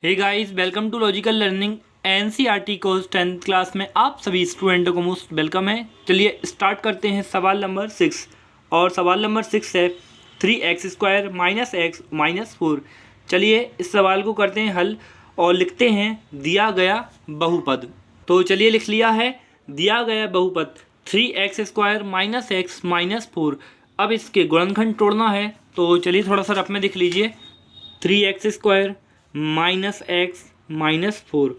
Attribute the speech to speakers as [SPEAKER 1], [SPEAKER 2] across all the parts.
[SPEAKER 1] Hey guys, welcome to Logical Learning NCERT course 10th class में आप सभी स्टूडेंटों को मोस्ट वेलकम है। चलिए स्टार्ट करते हैं सवाल नंबर 6। और सवाल नंबर 6 है 3x² - x - 4। चलिए इस सवाल को करते हैं हल और लिखते हैं दिया गया बहुपद। तो चलिए लिख लिया है दिया गया बहुपद 3x² - x - 4। अब इसके गुणनखंड तोड़ना है, तो चलिए थोड़ा सा रफ में लिख लीजिए 3x² -x - 4।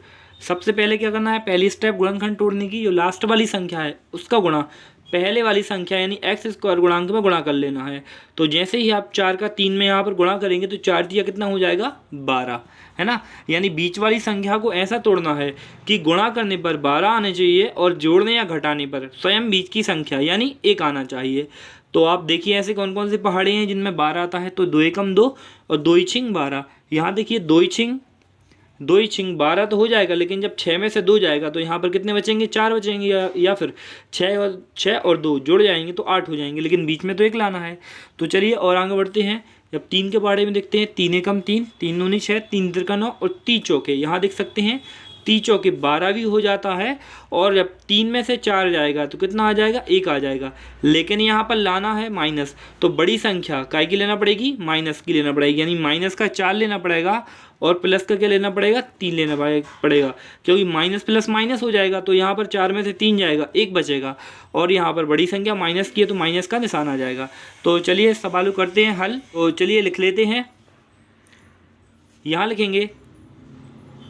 [SPEAKER 1] सबसे पहले क्या करना है, पहली स्टेप गुणनखंड तोड़ने की, जो लास्ट वाली संख्या है उसका गुणा पहले वाली संख्या यानी x² गुणांक में गुणा कर लेना है। तो जैसे ही आप 4 का 3 में यहाँ पर गुणा करेंगे तो 4 दिया कितना हो जाएगा 12, है ना। यानी बीच वाली संख्या को ऐसा तोड़ना है कि गुणा करने पर 12 आने चाहिए और जोड़ने या घटाने पर स्वयं बीच की संख्या यानी 1 आना चाहिए। तो आप देखिए ऐसे कौन कौन से पहाड़े हैं जिनमें 12 आता है, तो 2 एकम 2 और 2 इछिंग 12। यहाँ देखिए 2 इछिंग 12 तो हो जाएगा, लेकिन जब 6 में से 2 जाएगा तो यहाँ पर कितने बचेंगे, 4 बचेंगे, या फिर 6 और 2 जुड़ जाएंगे तो 8 हो जाएंगे, लेकिन बीच में तो 1 लाना है। तो चलिए और आगे बढ़ते हैं। जब 3 के पहाड़े में देखते हैं 3 एकम 3, 3 दूनी 6, 3 तिरका 9 और 3 चौके, यहाँ देख सकते हैं 3 चौके 12 भी हो जाता है। और जब 3 में से 4 जाएगा तो कितना आ जाएगा, 1 आ जाएगा। लेकिन यहाँ पर लाना है माइनस, तो बड़ी संख्या काय की लेना पड़ेगी, माइनस की लेना पड़ेगी, यानी माइनस का 4 लेना पड़ेगा और प्लस का क्या लेना पड़ेगा, 3 लेना पड़ेगा, क्योंकि माइनस प्लस माइनस हो जाएगा। तो यहाँ पर 4 में से 3 जाएगा, 1 बचेगा, और यहाँ पर बड़ी संख्या माइनस की है तो माइनस का निशान आ जाएगा। तो चलिए इस सवाल को करते हैं हल। तो चलिए लिख लेते हैं, यहाँ लिखेंगे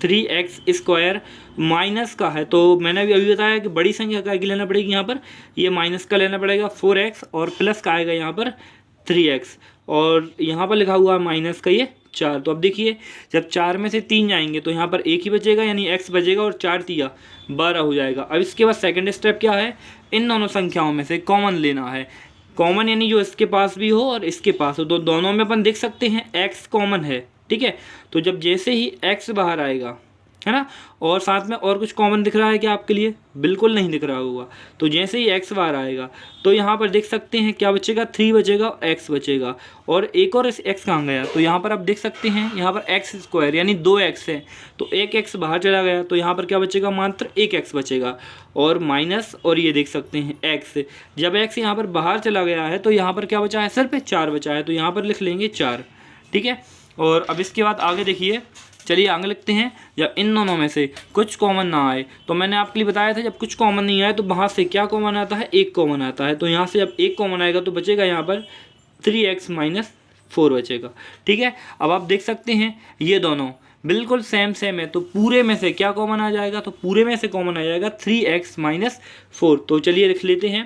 [SPEAKER 1] 3x² माइनस का है, तो मैंने अभी बताया कि बड़ी संख्या का लेना पड़ेगी, यहाँ पर ये माइनस का लेना पड़ेगा 4x और प्लस का आएगा यहाँ पर 3x, और यहाँ पर लिखा हुआ है माइनस का ये 4। तो अब देखिए जब 4 में से 3 जाएंगे तो यहाँ पर 1 ही बचेगा, यानी x बचेगा, और 4 तिया 12 हो जाएगा। अब इसके बाद सेकंड स्टेप क्या है, इन दोनों संख्याओं में से कॉमन लेना है। कॉमन यानी जो इसके पास भी हो और इसके पास हो, तो दोनों में अपन देख सकते हैं x कॉमन है, ठीक है। तो जब जैसे ही x बाहर आएगा, है ना, और साथ में और कुछ कॉमन दिख रहा है क्या आपके लिए, बिल्कुल नहीं दिख रहा होगा। तो जैसे ही x बाहर आएगा तो यहाँ पर देख सकते हैं क्या बचेगा, 3 बचेगा और x बचेगा, और एक और x कहाँ गया, तो यहाँ पर आप देख सकते हैं यहाँ पर x² यानी 2x है, तो 1x बाहर चला गया, तो यहाँ पर क्या बचेगा, मात्र 1x बचेगा, और माइनस, और ये देख सकते हैं x। जब x यहाँ पर बाहर चला गया है तो यहाँ पर क्या बचा है, सिर्फ 4 बचा है, तो यहाँ पर लिख लेंगे 4, ठीक है। और अब इसके बाद आगे देखिए, चलिए आगे लिखते हैं, जब इन दोनों में से कुछ कॉमन ना आए, तो मैंने आपके लिए बताया था जब कुछ कॉमन नहीं आए तो वहाँ से क्या कॉमन आता है, 1 कॉमन आता है। तो यहाँ से जब 1 कॉमन आएगा तो बचेगा यहाँ पर 3x - 4 बचेगा, ठीक है। अब आप देख सकते हैं ये दोनों बिल्कुल सेम है, तो पूरे में से क्या कॉमन आ जाएगा, तो पूरे में से कॉमन आ जाएगा 3x - 4। तो चलिए लिख लेते हैं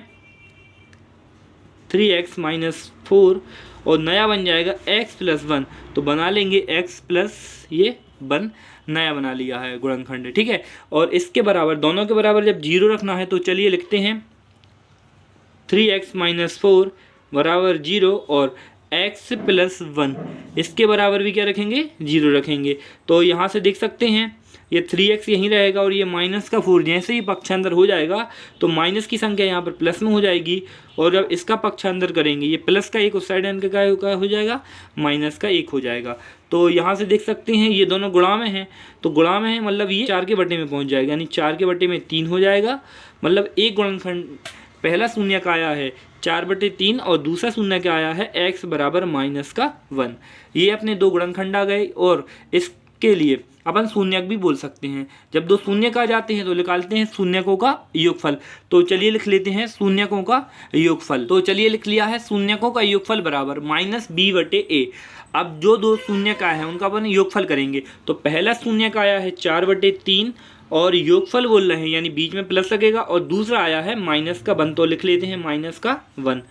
[SPEAKER 1] 3x - 4, और नया बन जाएगा x + 1, तो बना लेंगे x प्लस ये 1, नया बना लिया है गुणनखंड, ठीक है। और इसके बराबर, दोनों के बराबर जब 0 रखना है तो चलिए लिखते हैं 3x - 4 बराबर 0 और x + 1, इसके बराबर भी क्या रखेंगे, 0 रखेंगे। तो यहाँ से देख सकते हैं ये 3x यहीं रहेगा और ये माइनस का 4 जैसे ही पक्षांतर हो जाएगा तो माइनस की संख्या यहाँ पर प्लस में हो जाएगी, और जब इसका पक्षांतर करेंगे ये प्लस का 1 उस साइड एन का हो जाएगा, माइनस का 1 हो जाएगा। तो यहाँ से देख सकते हैं ये दोनों गुणा में हैं, तो गुणा में है मतलब ये 4 के बटे में पहुँच जाएगा, यानी 4 के बटे में 3 हो जाएगा। मतलब एक गुणनखंड पहला शून्य का आया है 4/3 और दूसरा शून्य का आया है x बराबर -1। ये अपने 2 गुणनखंड आ गए, और इसके लिए अपन शून्यक भी बोल सकते हैं। जब 2 शून्यक आ जाते हैं तो निकालते हैं शून्यकों का योगफल। तो चलिए लिख लेते हैं शून्यकों का योगफल। तो चलिए लिख लिया है शून्यकों का योगफल बराबर -b/a। अब जो 2 शून्यक आए हैं उनका अपन योगफल करेंगे। तो पहला शून्यक आया है 4/3 और योगफल बोल रहे हैं, यानी बीच में प्लस लगेगा, और दूसरा आया है माइनस का 1, तो लिख लेते हैं -1,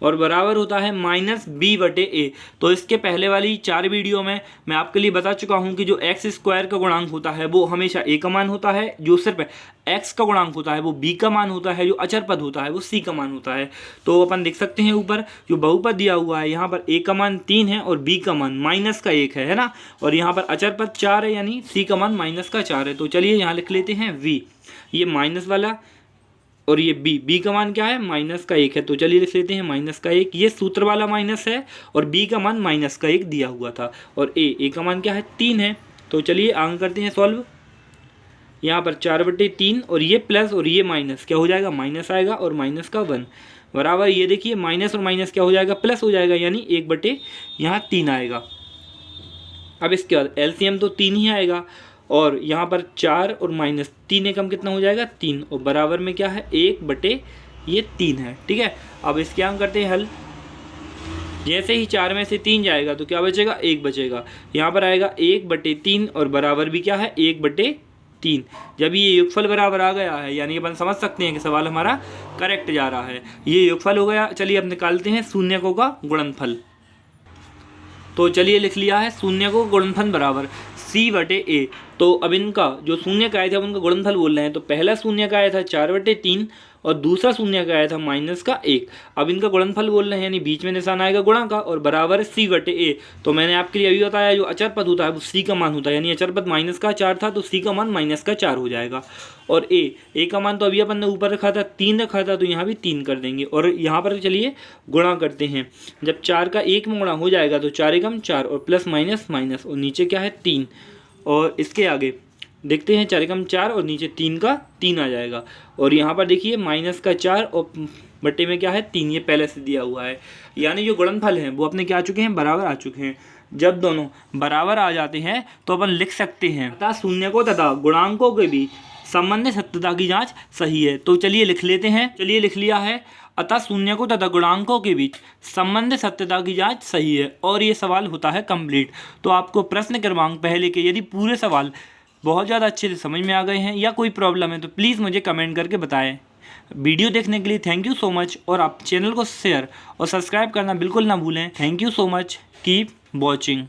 [SPEAKER 1] और बराबर होता है -b/a। तो इसके पहले वाली 4 वीडियो में मैं आपके लिए बता चुका हूं कि जो x² का गुणांक होता है वो हमेशा a का मान होता है, जो सिर्फ x का गुणांक होता है वो b का मान होता है, जो अचर पद होता है वो c का मान होता है। तो अपन देख सकते हैं ऊपर जो बहुपद दिया हुआ है, यहाँ पर a का मान 3 है और b का मान -1 है ना, और यहाँ पर अचर पद 4 है, यानी c का मान -4 है। तो चलिए यहाँ लिख लेते हैं v, ये माइनस वाला, और ये b का मान क्या है, -1 है। तो चलिए लिख लेते हैं -1, ये सूत्र वाला माइनस है, और b का मान -1 दिया हुआ था, और a का मान क्या है, 3 है। तो चलिए आगे करते हैं सॉल्व। यहाँ पर 4/3 और ये प्लस और ये माइनस क्या हो जाएगा, माइनस आएगा और माइनस का 1 बराबर, ये देखिए माइनस और माइनस क्या हो जाएगा, प्लस हो जाएगा, यानी 1/, यहाँ 3 आएगा। अब इसके बाद एलसीएम तो 3 ही आएगा और यहाँ पर 4 और माइनस 3 एकम कितना हो जाएगा, 3 और बराबर में क्या है 1/, ये 3 है। ठीक है, अब इसके हम करते हैं हल। जैसे ही 4 में से 3 जाएगा तो क्या बचेगा, 1 बचेगा। यहाँ पर आएगा 1/3 और बराबर भी क्या है 1/3। जब ये योगफल बराबर आ गया है यानी अपन समझ सकते हैं कि सवाल हमारा करेक्ट जा रहा है। ये योगफल हो गया। चलिए अब निकालते हैं शून्यकों का गुणनफल। तो चलिए लिख लिया है शून्यकों का गुणनफल बराबर C/A। तो अब इनका जो शून्य का आया था उनका गुणनफल बोल रहे हैं। तो पहला शून्य का आया था 4/3 और दूसरा शून्य का आया था -1। अब इनका गुणनफल बोल रहे हैं यानी बीच में निशान आएगा गुणा का और बराबर C/A। तो मैंने आपके लिए अभी बताया जो अचर पद होता है वो C का मान होता है, यानी अचर पद -4 था तो C का मान -4 हो जाएगा। और A का मान तो अभी अपन ने ऊपर रखा था 3 रखा था, तो यहाँ भी 3 कर देंगे। और यहाँ पर चलिए गुणा करते हैं। जब 4 का 1 में गुणा हो जाएगा तो 4 एकम 4 और प्लस माइनस माइनस और नीचे क्या है 3। और इसके आगे देखते हैं 4 एकम 4 और नीचे 3 का 3 आ जाएगा। और यहाँ पर देखिए -4 और बट्टे में क्या है 3, ये पहले से दिया हुआ है। यानी जो गुणनफल हैं वो अपने क्या आ चुके हैं, बराबर आ चुके हैं। जब दोनों बराबर आ जाते हैं तो अपन लिख सकते हैं अतः शून्यकों तथा गुणांकों के बीच संबंधित सत्यता की जांच सही है। तो चलिए लिख लेते हैं। चलिए लिख लिया है, अतः शून्यकों तथा गुणांकों के बीच संबंधित सत्यता की जांच सही है। और ये सवाल होता है कंप्लीट। तो आपको प्रश्न क्रमांक पहले के यदि पूरे सवाल बहुत ज़्यादा अच्छे से समझ में आ गए हैं या कोई प्रॉब्लम है तो प्लीज़ मुझे कमेंट करके बताएं। वीडियो देखने के लिए थैंक यू सो मच और आप चैनल को शेयर और सब्सक्राइब करना बिल्कुल ना भूलें। Thank you so much, keep watching.